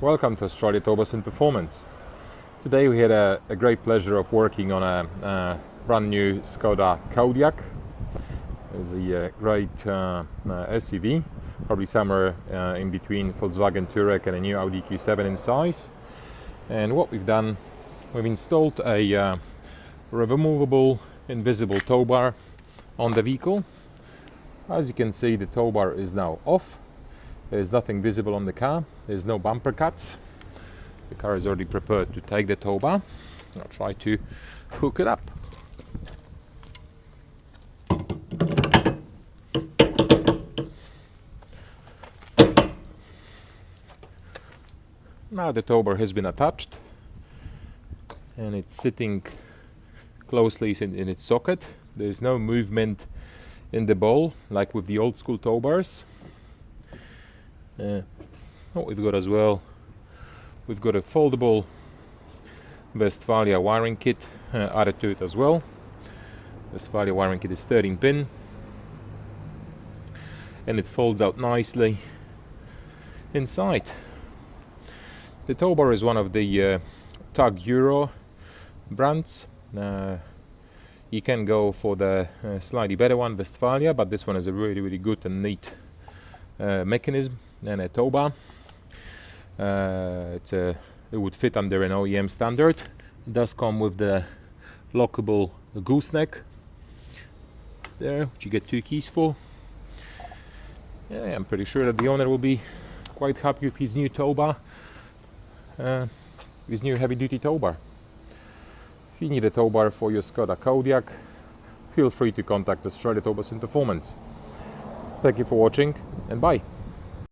Welcome to Australia Towbars Performance. Today we had a great pleasure of working on a brand new Skoda Kodiaq. It's a great SUV, probably somewhere in between Volkswagen Touareg and a new Audi Q7 in size. And what we've done, we've installed a removable invisible tow bar on the vehicle. As you can see, the tow bar is now off. There's nothing visible on the car. There's no bumper cuts. The car is already prepared to take the tow bar. I'll try to hook it up. Now the tow bar has been attached and it's sitting closely in its socket. There's no movement in the ball like with the old school tow bars. What we've got as well, we've got a foldable Westfalia wiring kit added to it as well. Westfalia wiring kit is 13 pin and it folds out nicely inside. The tow bar is one of the Tag Euro brands. You can go for the slightly better one, Westfalia, but this one is a really good and neat mechanism and a tow bar. It would fit under an OEM standard. It does come with the lockable gooseneck there, which you get 2 keys for. Yeah, I'm pretty sure that the owner will be quite happy with his new tow bar, his new heavy-duty tow bar. If you need a tow bar for your Skoda Kodiaq, feel free to contact Australia Towbars Performance. Thank you for watching and bye.